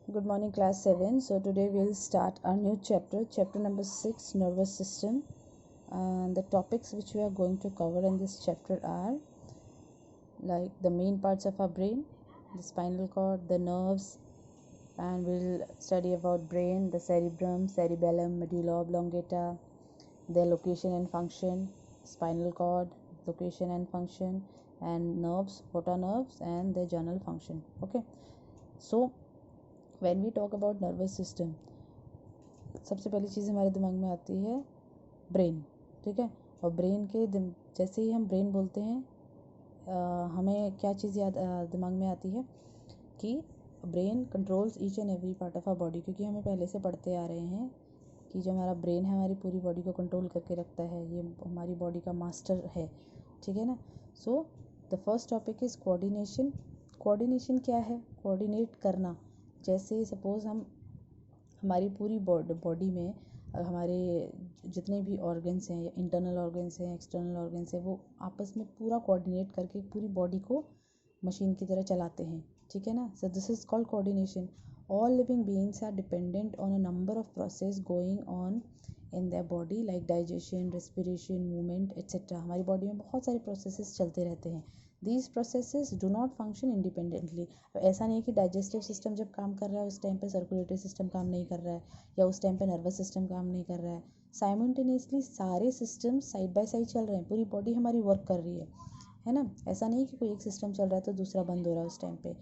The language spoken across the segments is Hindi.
Good morning, class 7. So today we'll start our new chapter number 6, nervous system. And the topics which we are going to cover in this chapter are like the main parts of our brain, the spinal cord, the nerves, and we'll study about brain, the cerebrum, cerebellum, medulla oblongata, their location and function, spinal cord, location and function, and nerves, what are nerves, and their general function. Okay, so when we talk about nervous system, सबसे पहली चीज़ हमारे दिमाग में आती है ब्रेन. ठीक है, और ब्रेन के जैसे ही हम ब्रेन बोलते हैं हमें क्या चीज़ याद दिमाग में आती है कि brain controls each and every part of our body, क्योंकि हमें पहले से पढ़ते आ रहे हैं कि जो हमारा ब्रेन है हमारी पूरी बॉडी को कंट्रोल करके रखता है, ये हमारी बॉडी का मास्टर है. ठीक है ना. So the first topic is coordination. Coordination क्या है? कोऑर्डिनेट करना. जैसे सपोज़ हमारी पूरी बॉडी में हमारे जितने भी ऑर्गन्स हैं, या इंटरनल ऑर्गन्स हैं, एक्सटर्नल ऑर्गन्स हैं, वो आपस में पूरा कोऑर्डिनेट करके पूरी बॉडी को मशीन की तरह चलाते हैं. ठीक है ना. So this is called coordination. All living beings are dependent on a number of process going on in their body, like digestion, respiration, movement etcetera. हमारी बॉडी में बहुत सारे प्रोसेसेस चलते रहते हैं. These processes do not function independently. ऐसा नहीं कि डाइजेस्टिव सिस्टम जब काम कर रहा है उस टाइम पे सर्कुलेटरी सिस्टम काम नहीं कर रहा है, या उस टाइम पे नर्वस सिस्टम काम नहीं कर रहा है. साइमल्टेनियसली सारे सिस्टम साइड बाय साइड चल रहे हैं, पूरी बॉडी हमारी वर्क कर रही है ना. ऐसा नहीं कि कोई एक सिस्टम चल रहा है तो दूसरा बंद हो रहा है उस टाइम पे.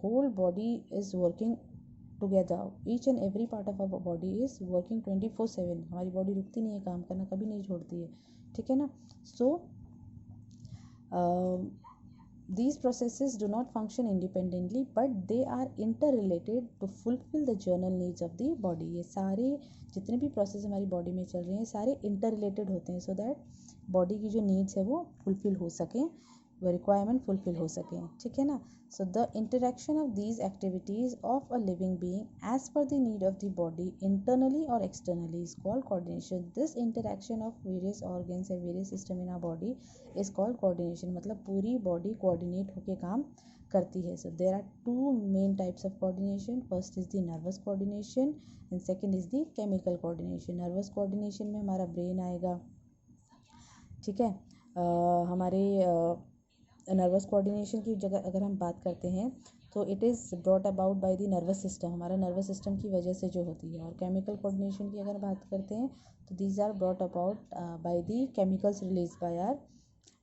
Whole body is working together. Each and every part of our body is working 24/7. हमारी बॉडी रुकती नहीं है काम करना, कभी नहीं छोड़ती है. ठीक है ना. सो these processes do not function independently, but they are interrelated to fulfill the general needs of the body. ये सारे जितने भी प्रोसेस हमारी बॉडी में चल रहे हैं सारे इंटररिलेटेड होते हैं, सो दैट बॉडी की जो नीड्स है वो फुलफिल हो सकें, वो रिक्वायरमेंट फुलफिल हो सकें. ठीक है ना. So the interaction of these activities of a living being as per the need of the body internally और externally is called coordination. This interaction of various organs and various system in our body is called coordination. मतलब पूरी बॉडी कोऑर्डिनेट होकर काम करती है. So there are two main types of coordination. First is the nervous coordination and second is the chemical coordination. Nervous coordination में हमारा ब्रेन आएगा. ठीक है. हमारे नर्वस कोऑर्डिनेशन की जगह अगर हम बात करते हैं तो it is brought about by the nervous system. हमारा नर्वस सिस्टम की वजह से जो होती है. और केमिकल कोऑर्डिनेशन की अगर बात करते हैं तो these are brought about by the chemicals release by our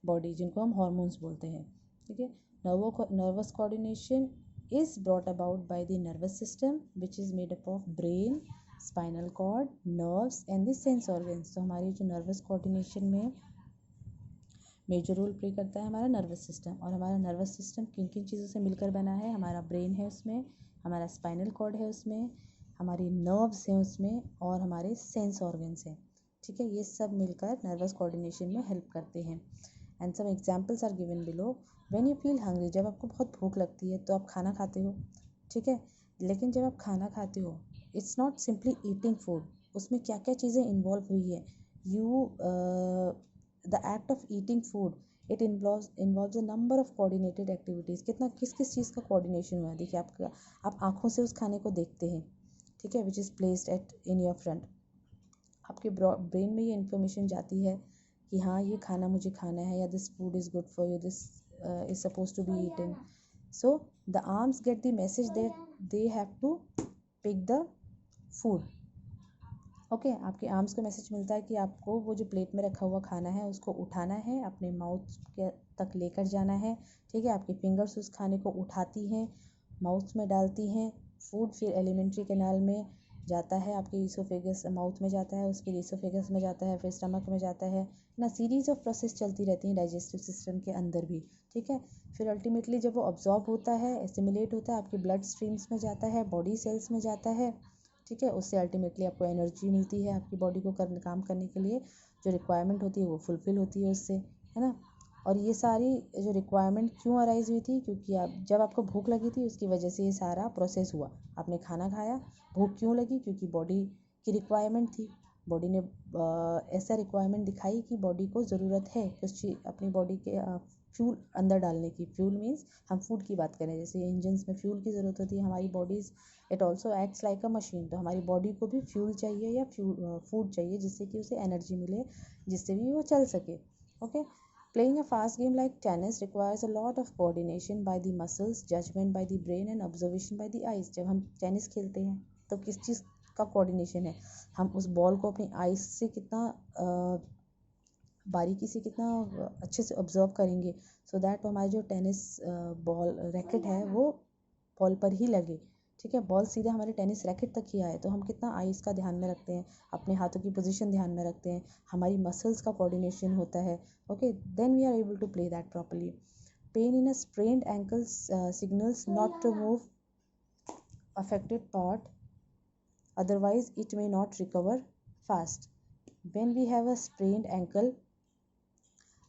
body, जिनको हम हार्मोन्स बोलते हैं. ठीक है. Nervous coordination is brought about by the nervous system which is made up of brain, spinal cord, nerves and the sense organs. तो हमारी जो नर्वस कोऑर्डिनेशन में मेजर रोल प्ले करता है हमारा नर्वस सिस्टम. और हमारा नर्वस सिस्टम किन किन चीज़ों से मिलकर बना है? हमारा ब्रेन है उसमें, हमारा स्पाइनल कॉर्ड है उसमें, हमारी नर्व्स हैं उसमें, और हमारे सेंस ऑर्गन्स हैं. ठीक है. ये सब मिलकर नर्वस कोऑर्डिनेशन में हेल्प करते हैं. And some examples are given below. When you feel hungry, जब आपको बहुत भूख लगती है तो आप खाना खाते हो. ठीक है. लेकिन जब आप खाना खाते हो it's not simply eating food. उसमें क्या क्या चीज़ें इन्वॉल्व हुई है? The act of eating food, it involves a number of coordinated activities. कितना किस किस चीज़ का कोऑर्डिनेशन हुआ है? देखिए, आप आँखों से उस खाने को देखते हैं. ठीक है. Which is placed at in your front. आपके ब्रेन में ये इन्फॉर्मेशन जाती है कि हाँ ये खाना मुझे खाना है, या this food is good for you, this is suppose to be eaten. So the arms get the message that they have to pick the food. Okay. आपके आर्म्स को मैसेज मिलता है कि आपको वो जो प्लेट में रखा हुआ खाना है उसको उठाना है, अपने माउथ के तक लेकर जाना है. ठीक है. आपके फिंगर्स उस खाने को उठाती हैं, माउथ में डालती हैं. फूड फिर एलिमेंट्री कैनाल में जाता है, आपके ईसोफेगस माउथ में जाता है, उसके ईसोफेगस में जाता है, फिर स्टमक में जाता है ना. सीरीज ऑफ प्रोसेस चलती रहती हैं डाइजेस्टिव सिस्टम के अंदर भी. ठीक है. फिर अल्टीमेटली जब वो ऑब्जॉर्ब होता है, एसिमिलेट होता है, आपके ब्लड स्ट्रीम्स में जाता है, बॉडी सेल्स में जाता है. ठीक है. उससे अल्टीमेटली आपको एनर्जी मिलती है आपकी बॉडी को काम करने के लिए. जो रिक्वायरमेंट होती है वो फुलफ़िल होती है उससे, है ना. और ये सारी जो रिक्वायरमेंट क्यों अराइज हुई थी? क्योंकि जब आपको भूख लगी थी उसकी वजह से ये सारा प्रोसेस हुआ. आपने खाना खाया, भूख क्यों लगी? क्योंकि बॉडी की रिक्वायरमेंट थी. बॉडी ने ऐसा रिक्वायरमेंट दिखाई कि बॉडी को ज़रूरत है कुछ चीज़ अपनी बॉडी के फ्यूल अंदर डालने की। फ्यूल मीन्स हम फूड की बात करें, जैसे इंजन्स में फ्यूल की ज़रूरत होती है, हमारी bodies it also acts like a machine, तो हमारी बॉडी को भी फ्यूल चाहिए या फूड चाहिए जिससे कि उसे एनर्जी मिले, जिससे भी वो चल सके। Okay, playing a fast game like tennis requires a lot of coordination by the muscles, judgement by the brain and observation by the eyes. जब हम टेनिस खेलते हैं तो किस चीज़ का कोऑर्डिनेशन है, हम उस बॉल को अपनी आइज से कितना बारीकी से कितना अच्छे से ऑब्जर्व करेंगे, सो दैट हमारा जो टेनिस बॉल रैकेट है वो बॉल पर ही लगे। ठीक है, बॉल सीधा हमारे टेनिस रैकेट तक ही आए, तो हम कितना आइज़ का ध्यान में रखते हैं, अपने हाथों की पोजीशन ध्यान में रखते हैं, हमारी मसल्स का कोऑर्डिनेशन होता है। Okay, then we are able to play that properly. Pain in a sprained ankles signals not to move affected part, otherwise it may not recover fast. When we have a sprained ankle,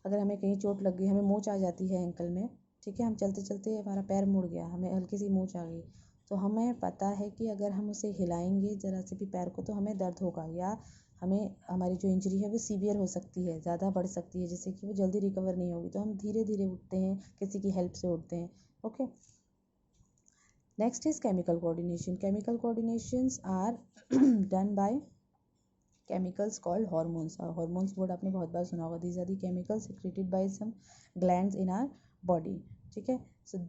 अगर हमें कहीं चोट लग गई, हमें मोच आ जाती है एंकल में, ठीक है, हम चलते चलते हमारा पैर मुड़ गया, हमें हल्की सी मोच आ गई, तो हमें पता है कि अगर हम उसे हिलाएंगे ज़रा से भी पैर को तो हमें दर्द होगा, या हमें हमारी जो इंजरी है वो सीवियर हो सकती है, ज़्यादा बढ़ सकती है, जिससे कि वो जल्दी रिकवर नहीं होगी, तो हम धीरे धीरे उठते हैं, किसी की हेल्प से उठते हैं। Okay, next is chemical coordination. Chemical coordinations are done by chemicals called hormones, और hormones word आपने बहुत बार सुना होगा। these are the chemicals secreted by some glands in our body, ठीक है। so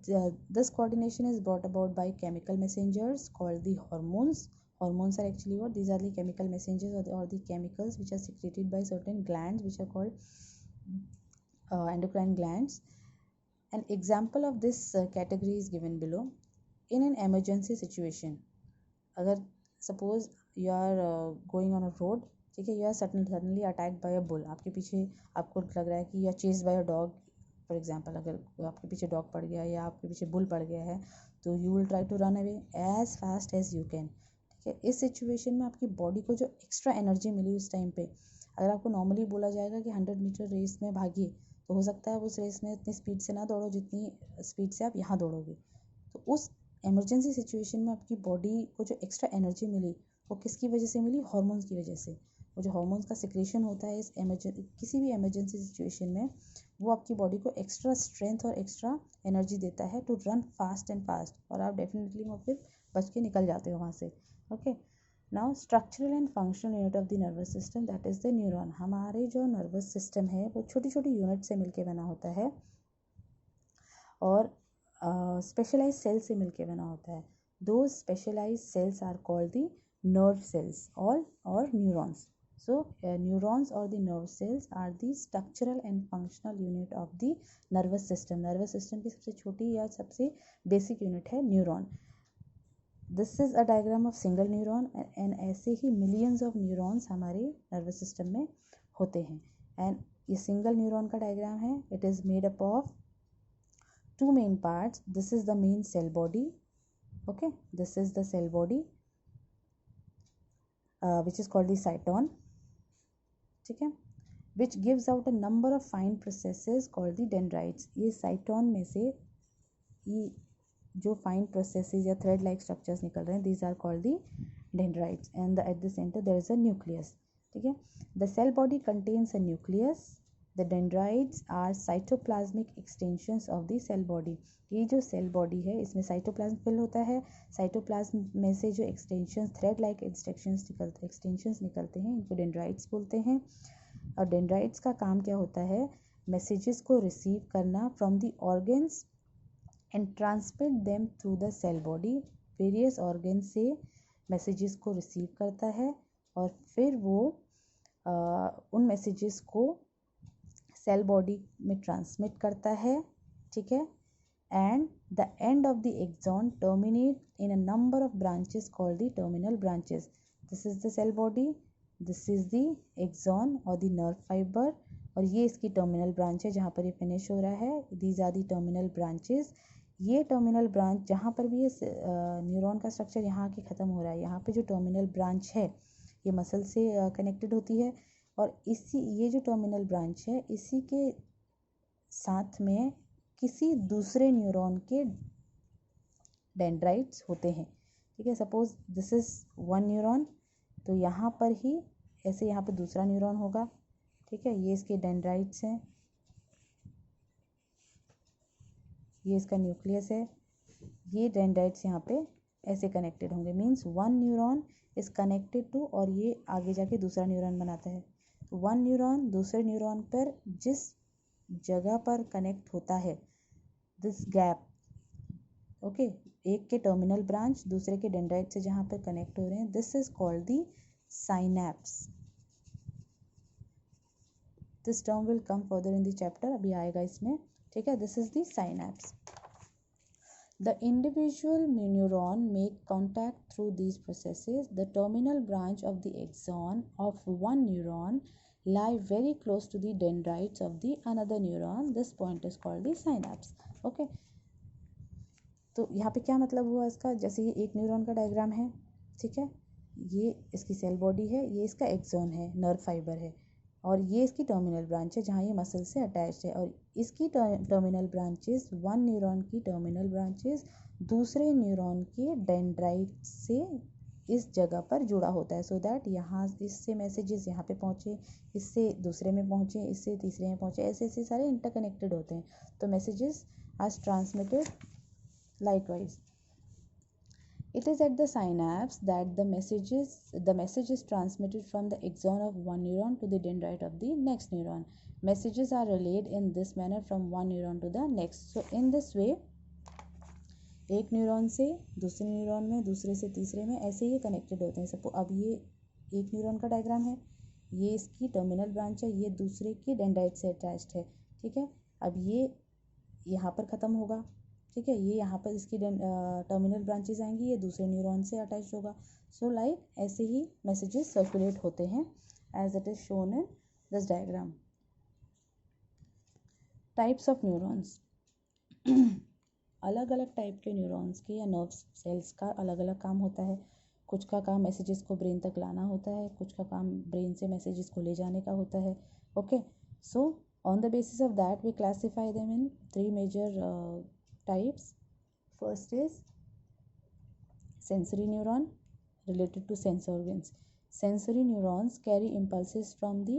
this coordination is brought about by chemical messengers called the hormones. Hormones are actually what, these are the chemical messengers or the chemicals which are secreted by certain glands which are called endocrine glands. An example of this category is given below. In an emergency situation, अगर suppose you are going on a road, ठीक है, you are suddenly attacked by a bull, आपके पीछे आपको लग रहा है कि you are chased by a dog, for example अगर आपके पीछे डॉग पड़ गया या आपके पीछे बुल पड़ गया है, तो you will try to run away as fast as you can. ठीक है, इस सिचुएशन में आपकी बॉडी को जो एक्स्ट्रा एनर्जी मिली उस टाइम पे, अगर आपको नॉर्मली बोला जाएगा कि 100 मीटर रेस में भागिए, तो हो सकता है उस रेस में इतनी स्पीड से ना दौड़ो जितनी स्पीड से आप यहाँ दौड़ोगे। तो उस इमरजेंसी सिचुएशन में आपकी बॉडी को जो एक्स्ट्रा एनर्जी मिली वो किसकी वजह से मिली, हार्मोन्स की वजह से। वो जो हार्मोन्स का सिक्रेशन होता है इस किसी भी इमरजेंसी सिचुएशन में, वो आपकी बॉडी को एक्स्ट्रा स्ट्रेंथ और एक्स्ट्रा एनर्जी देता है to run fast and fast, और आप डेफिनेटली वो फिर बच के निकल जाते हो वहाँ से। Okay, now structural and functional unit of the nervous system, that is the neuron. हमारे जो नर्वस सिस्टम है वो छोटी छोटी यूनिट से मिलकर बना होता है और स्पेशलाइज सेल से मिलके बना होता है। दो specialise cells are called the nerve cells और न्यूरॉन्स। सो न्यूरॉन्स और the nerve cells are the structural and functional unit of the nervous system. Nervous system की सबसे छोटी या सबसे बेसिक यूनिट है neuron. This is a diagram of single neuron, and ऐसे ही मिलियंस ऑफ न्यूरॉन्स हमारे नर्वस सिस्टम में होते हैं। एंड ये सिंगल न्यूरॉन का डायग्राम है। It is made up of two main parts. This is the main cell body. Okay, this is the cell body which is called the cyton, ठीक है, which gives out a number of fine processes called the dendrites. ये cyton में से ये जो fine processes या thread like structures निकल रहे हैं, these are called the dendrites, and at the center there is a nucleus, ठीक है। The cell body contains a nucleus. The dendrites are cytoplasmic extensions of the cell body. ये जो सेल बॉडी है इसमें साइटोप्लाज्म फिल होता है। साइटोप्लाज्म में से जो एक्सटेंशंस, थ्रेड लाइक एक्सटेंशंस निकलते हैं, इनको डेंड्राइट्स बोलते हैं। और डेंड्राइट्स का काम क्या होता है, मैसेजेस को रिसीव करना from the organs and transmit them through the cell body. Various organ से मैसेजेस को रिसीव करता है और फिर वो उन मैसेजेस को सेल बॉडी में ट्रांसमिट करता है, ठीक है। And the end of the axon terminate in a number of branches called the terminal branches. This is the cell body, this is the axon और द नर्व फाइबर, और ये इसकी टर्मिनल ब्रांच है जहाँ पर ये फिनिश हो रहा है। These are the terminal branches. ये टर्मिनल ब्रांच जहाँ पर भी ये न्यूरॉन का स्ट्रक्चर यहाँ के ख़त्म हो रहा है, यहाँ पे जो टर्मिनल ब्रांच है ये मसल से कनेक्टेड होती है, और इसी ये जो टर्मिनल ब्रांच है इसी के साथ में किसी दूसरे न्यूरॉन के डेंड्राइट्स होते हैं, ठीक है। Suppose this is one neuron, तो यहाँ पर ही ऐसे यहाँ पर दूसरा न्यूरॉन होगा, ठीक है, ये इसके डेंड्राइट्स हैं। ये इसका न्यूक्लियस है, ये डेंड्राइट्स यहाँ पे ऐसे कनेक्टेड होंगे, means one neuron is connected to, और ये आगे जाके दूसरा न्यूरॉन बनाता है। तो वन न्यूरॉन दूसरे न्यूरॉन पर जिस जगह पर कनेक्ट होता है, दिस गैप, ओके, एक के टर्मिनल ब्रांच दूसरे के डेंड्राइट से जहाँ पर कनेक्ट हो रहे हैं, this is called the synapse. This term will come further in the chapter, अभी आएगा इसमें, ठीक है। This is the synapse. The individual neuron make contact through these processes. The terminal branch of the axon of one neuron lie very close to the dendrites of the another neuron. This point is called the synapse. Okay. तो यहाँ पे क्या मतलब हुआ इसका, जैसे ये एक न्यूरॉन का डायग्राम है, ठीक है, ये इसकी सेल बॉडी है, ये इसका एक्सॉन है, नर्व फाइबर है, और ये इसकी टर्मिनल ब्रांच है जहाँ ये मसल से अटैच्ड है, और इसकी टर्मिनल ब्रांचेस, वन न्यूरॉन की टर्मिनल ब्रांचेस दूसरे न्यूरॉन के डेंड्राइट से इस जगह पर जुड़ा होता है, सो दैट यहाँ इससे मैसेजेस यहाँ पे पहुँचे, इससे दूसरे में पहुँचे, इससे तीसरे में पहुँचे, ऐसे ऐसे सारे इंटरकनेक्टेड होते हैं। तो messages are transmitted likewise. It is at the synapse that the message is transmitted from the axon of one neuron to the dendrite of the next neuron. Messages are relayed in this manner from one neuron to the next. So in this way, एक न्यूरॉन से दूसरे न्यूरॉन में, दूसरे से तीसरे में, ऐसे ही कनेक्टेड होते हैं। सपोज अब ये एक न्यूरॉन का डायग्राम है, ये इसकी टर्मिनल ब्रांच है, ये दूसरे की डेंड्राइट से अटैच्ड है, ठीक है। अब ये यहाँ पर ख़त्म होगा, ठीक है, ये यहाँ पर इसकी टर्मिनल ब्रांचेस आएंगी, ये दूसरे न्यूरॉन से अटैच होगा। सो लाइक ऐसे ही मैसेजेस सर्कुलेट होते हैं, as it is shown in this diagram. Types of neurons. अलग अलग टाइप के न्यूरॉन्स के या नर्व सेल्स का अलग अलग काम होता है। कुछ का काम मैसेजेस को ब्रेन तक लाना होता है, कुछ का काम ब्रेन से मैसेजेस को ले जाने का होता है। Okay, so on the basis of that we classify them in three major types. First is sensory neuron related to sense organs. Sensory neurons carry impulses from the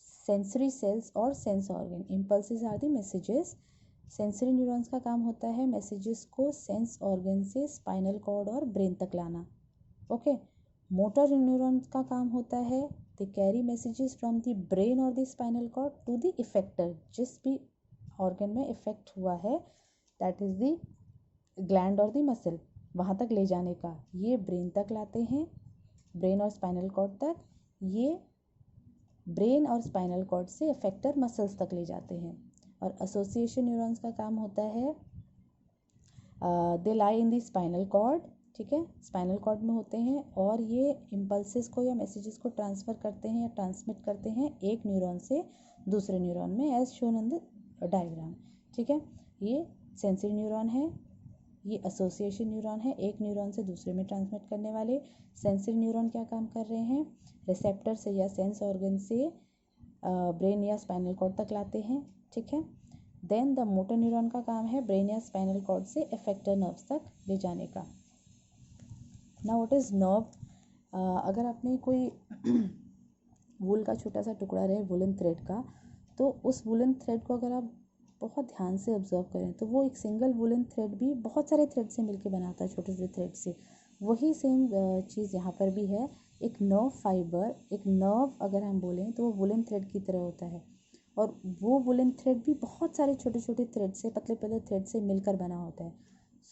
sensory cells or sense organ. Impulses are the messages. Sensory neurons का काम होता है messages को sense organ से spinal cord और brain तक लाना। Okay. Motor neurons का काम होता है they carry messages from the brain or the spinal cord to the effector. जिस भी organ में effect हुआ है, दैट इज़ दी ग्लैंड और दी मसल, वहाँ तक ले जाने का, ये ब्रेन तक लाते हैं, ब्रेन और स्पाइनल कॉर्ड तक, ये ब्रेन और स्पाइनल कॉर्ड से इफेक्टर मसल्स तक ले जाते हैं। और एसोसिएशन न्यूरॉन्स का काम होता है, दे लाई इन दी स्पाइनल कॉर्ड, ठीक है, स्पाइनल कॉर्ड में होते हैं, और ये इम्पल्सेस को या मैसेजेस को ट्रांसफ़र करते हैं या ट्रांसमिट करते हैं एक न्यूरॉन से दूसरे न्यूरॉन में, as shown in the diagram, ठीक है। ये सेंसरी न्यूरॉन है, ये एसोसिएशन न्यूरॉन है, एक न्यूरॉन से दूसरे में ट्रांसमिट करने वाले। सेंसरी न्यूरॉन क्या काम कर रहे हैं, रिसेप्टर से या सेंस ऑर्गन से ब्रेन या स्पाइनल कॉर्ड तक लाते हैं, ठीक है। देन द मोटर न्यूरॉन का काम है ब्रेन या स्पाइनल कॉर्ड से इफेक्टर नर्व्स तक ले जाने का। नाउ व्हाट इज नर्व, अगर आपने कोई वूल का छोटा सा टुकड़ा रहे वुलन थ्रेड का, तो उस वुलन थ्रेड को अगर आप बहुत ध्यान से ऑब्जर्व करें तो वो एक सिंगल वुलन थ्रेड भी बहुत सारे थ्रेड से मिलके बनाता है, छोटे छोटे थ्रेड से। वही सेम चीज़ यहाँ पर भी है, एक नर्व फाइबर, एक नर्व अगर हम बोलें तो वो वुलन थ्रेड की तरह होता है, और वो वुलन थ्रेड भी बहुत सारे छोटे छोटे थ्रेड से, पतले पतले थ्रेड से मिलकर बना होता है।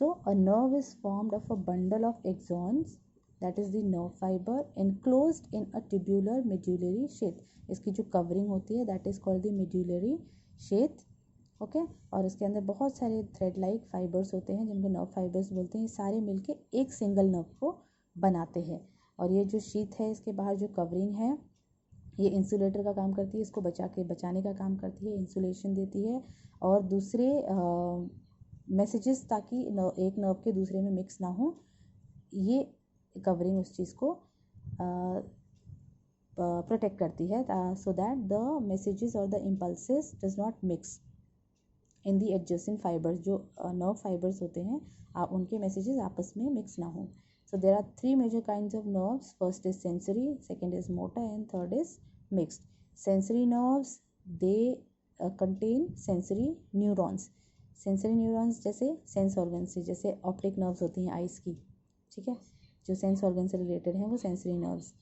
So a nerve is formed of a bundle of axons, that is the nerve fibre, enclosed in a tubular medullary sheath. इसकी जो कवरिंग होती है that is called the medullary sheath, okay. और इसके अंदर बहुत सारे थ्रेड लाइक फाइबर्स होते हैं जिनको नर्व फाइबर्स बोलते हैं। ये सारे मिलके एक सिंगल नर्व को बनाते हैं, और ये जो शीथ है, इसके बाहर जो कवरिंग है, ये इंसुलेटर का काम करती है, इसको बचाने का काम करती है, इंसुलेशन देती है, और दूसरे मैसेजेस ताकि एक नर्व के दूसरे में मिक्स ना हो, ये कवरिंग उस चीज़ को प्रोटेक्ट करती है, सो दैट द मैसेजेस और the impulses does not mix in the adjacent fibres. जो नर्व फाइबर्स होते हैं, आप उनके मैसेजेस आपस में मिक्स ना हो। So there are three major kinds of nerves, first is sensory, second is motor, and third is mixed. Sensory nerves, they contain sensory neurons. Sensory neurons जैसे सेंस ऑर्गन से, जैसे ऑप्टिक नर्व्स होती हैं आइज़ की, ठीक है, जो सेंस ऑर्गन से रिलेटेड हैं वो सेंसरी नर्व्स।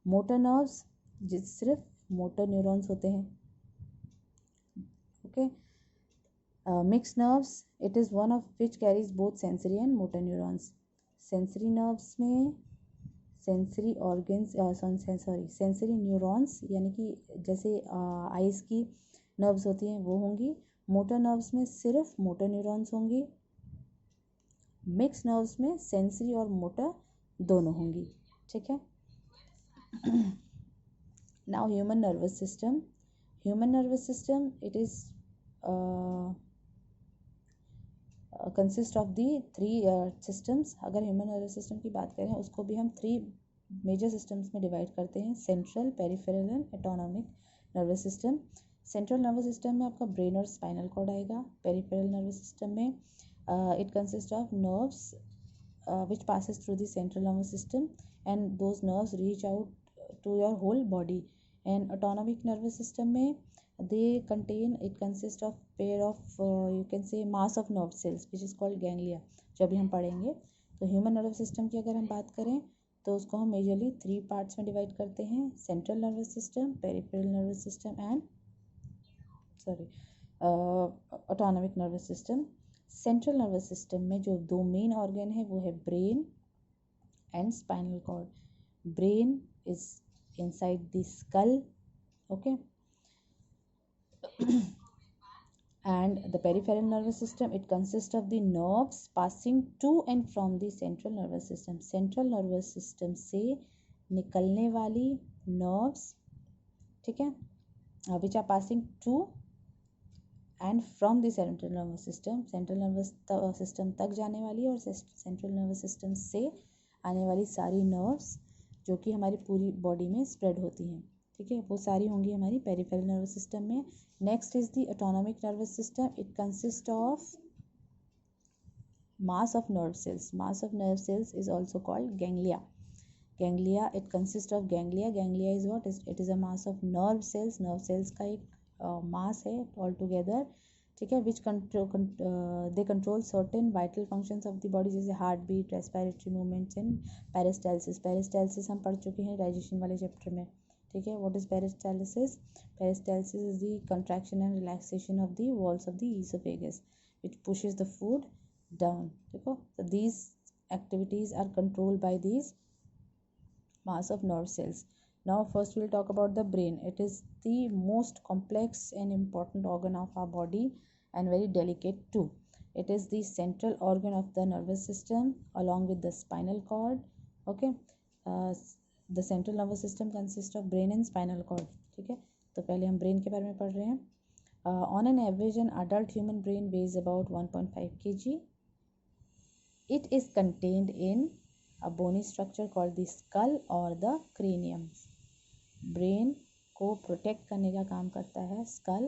मोटर नर्व्स जिस सिर्फ मोटर न्यूरॉन्स होते हैं, okay. Mix nerves, it is one of which carries both sensory and motor neurons. Sensory nerves में सेंसरी ऑर्गन्स सेंसरी न्यूरॉन्स यानी कि जैसे आइज़ की नर्व्स होती हैं वो होंगी। मोटर नर्व्स में सिर्फ मोटर न्यूरॉन्स होंगी। मिक्स नर्व्स में सेंसरी और मोटर दोनों होंगी, ठीक है। Now human nervous system. Human nervous system it is consist of the three systems. अगर ह्यूमन नर्वस सिस्टम की बात करें उसको भी हम थ्री मेजर सिस्टम्स में डिवाइड करते हैं, central, peripheral and autonomic nervous system. Central nervous system में आपका ब्रेन और स्पाइनल कॉर्ड आएगा। पेरिफेरल नर्वस सिस्टम में it consist of nerves which passes through the central nervous system and those nerves reach out to your whole body. And autonomic nervous system में it consists of pair of you can say mass of nerve cells which is called ganglia, जो अभी हम पढ़ेंगे। तो ह्यूमन नर्वस सिस्टम की अगर हम बात करें तो उसको हम मेजरली थ्री पार्ट्स में डिवाइड करते हैं, central nervous system, peripheral nervous system and autonomic nervous system. Central nervous system में जो दो मेन ऑर्गन है वो है brain and spinal cord. Brain is inside the skull, okay, and the peripheral nervous system it consists of the nerves passing to and from the central nervous system. central nervous system से निकलने वाली nerves, ठीक है, which are passing to and from the central nervous system, central nervous system तक जाने वाली और सेंट्रल नर्वस सिस्टम से आने वाली सारी नर्व्स जो कि हमारी पूरी बॉडी में स्प्रेड होती हैं, ठीक है, वो सारी होंगी हमारी पेरिफेरल नर्वस सिस्टम में। Next is the autonomic nervous system. It consist of mass of nerve cells. Mass of nerve cells is also called ganglia. Ganglia, it consists of ganglia. Ganglia is what? It is a mass of nerve cells. Nerve cells का एक mass है all together, ठीक है, which they control certain vital functions of the body जैसे heart beat, respiratory movements and peristalsis. Peristalsis हम पढ़ चुके हैं digestion वाले चैप्टर में, ठीक है। What is peristalsis? Peristalsis is the contraction and relaxation of the walls of the esophagus which pushes the food down, देखो। So these activities are controlled by these mass of nerve cells. Now first we'll talk about the brain. It is the most complex and important organ of our body and very delicate too. It is the central organ of the nervous system along with the spinal cord, okay. The central nervous system consists of brain and spinal cord, ठीक है। तो पहले हम brain के बारे में पढ़ रहे हैं। On an average an adult human brain weighs about 1.5 kg. It is contained in a bony structure called the skull or the cranium. Brain को प्रोटेक्ट करने का काम करता है स्कल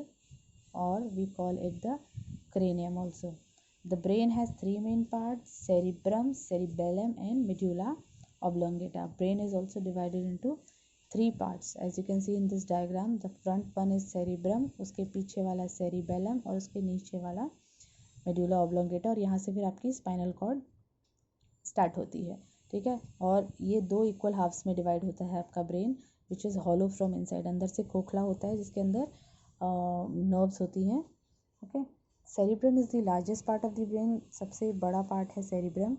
और we call it the cranium also. The brain has three main parts, cerebrum, cerebellum and medulla oblongata. Brain is also divided into three parts as you can see in this diagram. The front one is cerebrum, उसके पीछे वाला सेरिबेलम और उसके नीचे वाला मेडुला ऑब्लोंगेटा, और यहाँ से फिर आपकी स्पाइनल कॉर्ड स्टार्ट होती है, ठीक है। और ये दो इक्वल हाफ्स में डिवाइड होता है आपका brain which is hollow from inside, अंदर से खोखला होता है जिसके अंदर नर्व्स होती हैं, okay. Cerebrum is the largest part of the brain, सबसे बड़ा पार्ट है cerebrum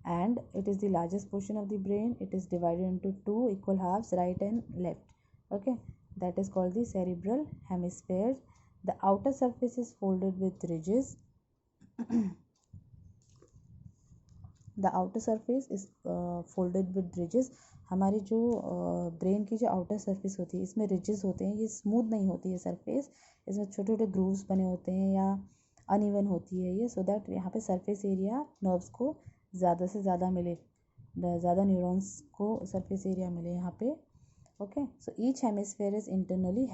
and it is the largest portion of the brain. It is divided into two equal halves, right and left, okay. That is called the cerebral hemisphere. The outer surface is folded with ridges. The outer surface is folded with ridges. हमारी जो ब्रेन की जो आउटर सरफेस होती है इसमें रिजेस होते हैं, ये स्मूथ नहीं होती है सरफेस, इसमें छोटे छोटे ग्रूव्स बने होते हैं या अनइवन होती है ये, सो दैट यहाँ पे सरफेस एरिया नर्व्स को ज़्यादा से ज़्यादा मिले, ज़्यादा न्यूरॉन्स को सरफेस एरिया मिले यहाँ पे, okay. So each hemisphere is internally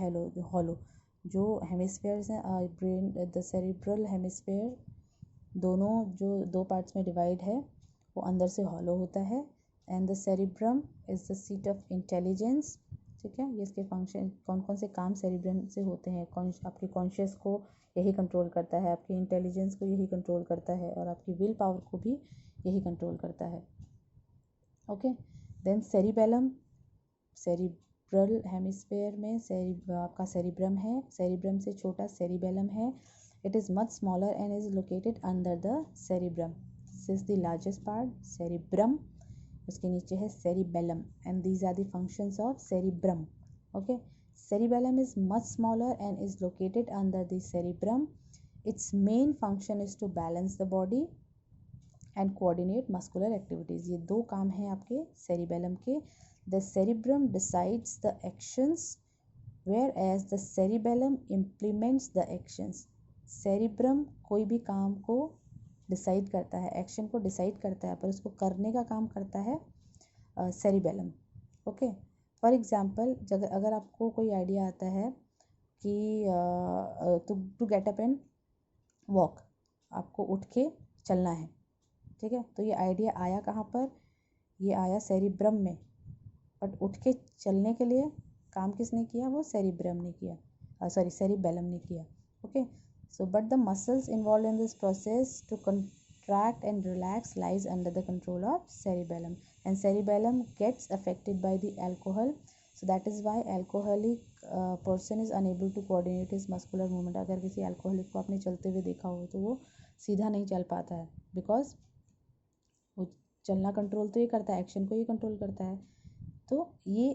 hollow. जो हेमिस्फेयर्स हैं ब्रेन, द सेरिब्रल हेमिस्फेयर दोनों जो दो पार्ट्स में डिवाइड है वो अंदर से हॉलो होता है. And the cerebrum is the seat of intelligence, ठीक है। ये इसके फंक्शन, कौन कौन से काम सेरिब्रम से होते हैं। आपके कॉन्शियस को यही कंट्रोल करता है, आपकी इंटेलिजेंस को यही कंट्रोल करता है, और आपकी विल पावर को भी यही कंट्रोल करता है। Okay, then cerebellum, cerebral hemisphere में आपका सेरिब्रम है, सेरिब्रम से छोटा सेरिबेलम है। It is much smaller and is located under the cerebrum. This is the largest part, cerebrum, उसके नीचे है cerebellum, and these are the functions of cerebrum. Okay, cerebellum is much smaller and is located under the cerebrum. Its main function is to balance the body and coordinate muscular activities. ये दो काम हैं आपके cerebellum के. The cerebrum decides the actions whereas the cerebellum implements the actions. cerebrum कोई भी काम को डिसाइड करता है, एक्शन को डिसाइड करता है, पर उसको करने का काम करता है cerebellum. ओके, फॉर एग्ज़ाम्पल अगर आपको कोई आइडिया आता है कि to get up and walk, आपको उठ के चलना है, ठीक है, तो ये आइडिया आया कहाँ पर, ये आया सेरिब्रम में, बट उठ के चलने के लिए काम किसने किया, वो सेरिब्रम ने किया, सेरिबेलम ने किया. Okay, so but the muscles involve in this process to contract and relax lies under the control of cerebellum, and cerebellum gets affected by the alcohol, so that is why alcoholic person is unable to coordinate his muscular movement. अगर किसी alcoholic को आपने चलते हुए देखा हो तो वो सीधा नहीं चल पाता है, बिकॉज वो चलना कंट्रोल तो ये करता है, एक्शन को ये कंट्रोल करता है, तो ये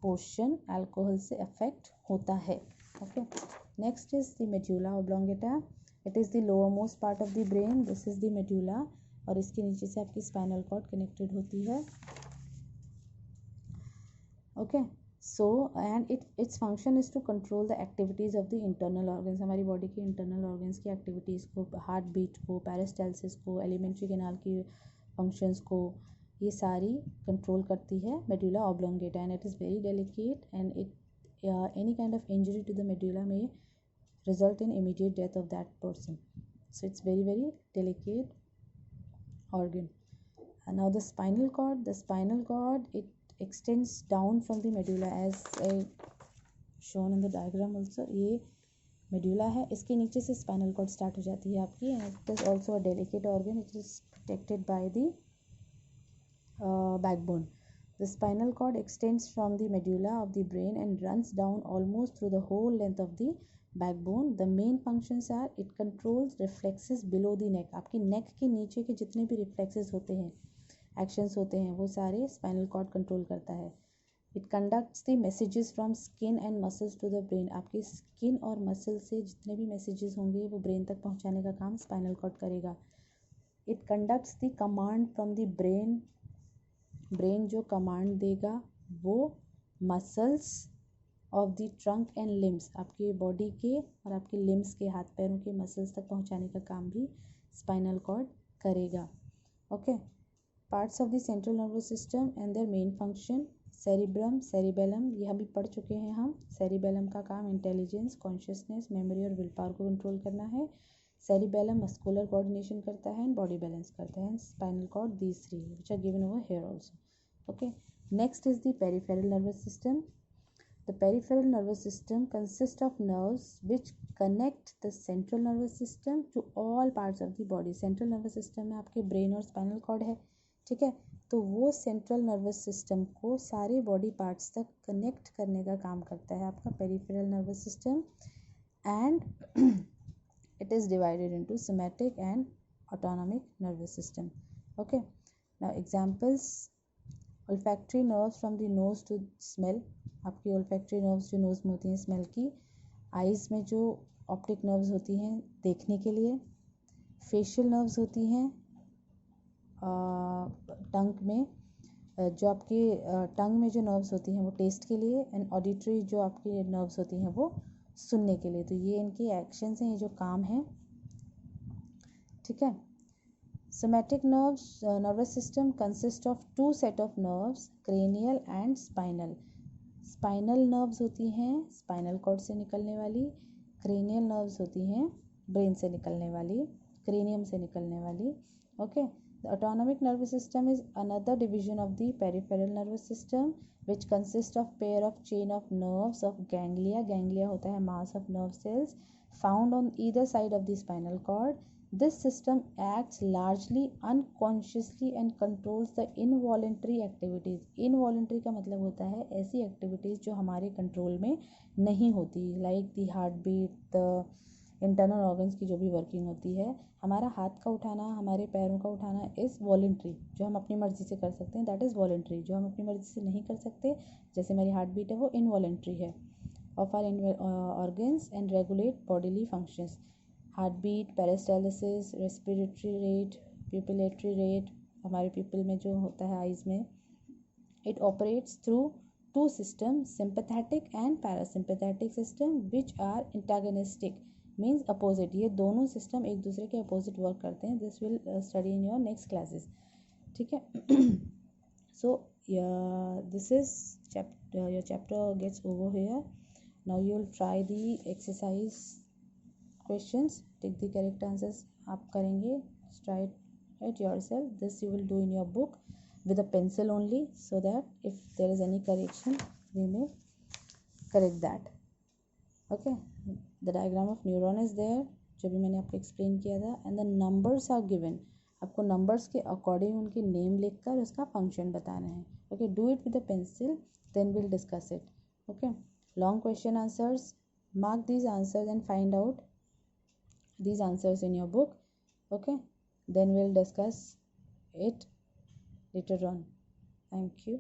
पोर्शन अल्कोहल से अफेक्ट होता है. Okay, next is the medulla oblongata. It is the lower most part of the brain. This is the medulla, और इसके नीचे से आपकी स्पाइनल कॉर्ड कनेक्टेड होती है. Okay, so and its function is to control the activities of the internal organs. हमारी बॉडी के इंटरनल ऑर्गन्स की एक्टिविटीज़ को, हार्ट बीट को, पेरिस्टाल्सिस को, एलिमेंट्री कैनाल की फंक्शंस को, ये सारी कंट्रोल करती है medulla oblongata, and it is very delicate, and it any kind of injury to the medulla may result in immediate death of that person. So it's very, very delicate organ. And now the spinal cord, it extends down from the medulla as shown in the diagram also. ये medulla है, इसके नीचे से spinal cord start हो जाती है आपकी, and it is also a delicate organ. It is protected by the backbone. The spinal cord extends from the medulla of the brain and runs down almost through the whole length of the backbone. The main functions are it controls reflexes below the neck. आपकी neck के नीचे के जितने भी reflexes होते हैं, actions होते हैं, वो सारे spinal cord control करता है. It conducts the messages from skin and muscles to the brain. आपकी skin और muscle से जितने भी messages होंगे वो brain तक पहुँचाने का काम spinal cord करेगा. It conducts the command from the brain. Brain जो कमांड देगा वो muscles of the trunk and limbs, आपकी बॉडी के और आपके लिम्स के, हाथ पैरों के मसल्स तक पहुंचाने का काम भी स्पाइनल कॉर्ड करेगा. Okay, parts of the central nervous system and their main function. Cerebrum, cerebellum, ये अभी पढ़ चुके हैं हम. सेरिबेलम का काम इंटेलिजेंस, कॉन्शियसनेस, मेमोरी और विल पावर को कंट्रोल करना है. सेरिबेलम मस्कुलर कोऑर्डिनेशन करता है एंड बॉडी बैलेंस करता है. Spinal cord, these three which are given over here also. Okay, next is the peripheral nervous system. The peripheral nervous system consists of nerves which connect the central nervous system to all parts of the body. Central nervous system में आपके brain और spinal cord है, ठीक है, तो वो central nervous system को सारे body parts तक connect करने का काम करता है आपका peripheral nervous system, and it is divided into somatic and autonomic nervous system. Okay, now examples. Olfactory nerves from the nose to smell. आपकी olfactory nerves जो nose में होती हैं smell की. eyes में जो optic nerves होती हैं देखने के लिए. facial nerves होती हैं tongue में, जो आपकी tongue में जो nerves होती हैं वो taste के लिए, and auditory जो आपकी nerves होती हैं वो सुनने के लिए. तो ये इनकी एक्शंस हैं, ये जो काम है, ठीक है. Somatic nerves, nervous system consists of two set of nerves, cranial and spinal. Spinal nerves होती हैं spinal cord से निकलने वाली, cranial nerves होती हैं brain से निकलने वाली, cranium से निकलने वाली. Okay, The autonomic nervous system is another division of the peripheral nervous system, which consists of pair of chain of nerves of ganglia. Ganglia होता है mass of nerve cells found on either side of the spinal cord. This system acts largely unconsciously and controls the involuntary activities. Involuntary का मतलब होता है ऐसी activities जो हमारे कंट्रोल में नहीं होती, like the heartbeat, the internal organs की जो भी वर्किंग होती है. हमारा हाथ का उठाना, हमारे पैरों का उठाना इज़ वॉलेंट्री, जो हम अपनी मर्ज़ी से कर सकते हैं, दैट इज़ वॉलेंट्री. जो हम अपनी मर्ज़ी से नहीं कर सकते, जैसे मेरी हार्ट बीट है, वो इनवॉलेंट्री है. Of our organs and regulate bodily functions. Heart beat, peristalsis, respiratory rate, pupillary rate, हमारे प्यूपिल में जो होता है आइज़ में. It operates through two system, sympathetic and parasympathetic system, which are antagonistic, means opposite. ये दोनों सिस्टम एक दूसरे के अपोजिट वर्क करते हैं. This will study in your next classes. ठीक है. So this is your chapter gets over here. Now you will try the exercise questions. Take the correct answers आप करेंगे. Try it yourself. This you will do in your book with a pencil only, so that if there is any correction we may correct that. Okay, the diagram of neuron is there, जो भी मैंने आपको एक्सप्लेन किया था. And the numbers are given. आपको नंबर्स के अकॉर्डिंग उनकी नेम लिखकर उसका फंक्शन बताना है. Okay, do it with the pencil, then will discuss it. Okay, long question answers. Mark these answers and find out these answers in your book. Okay, then we'll discuss it later on. Thank you.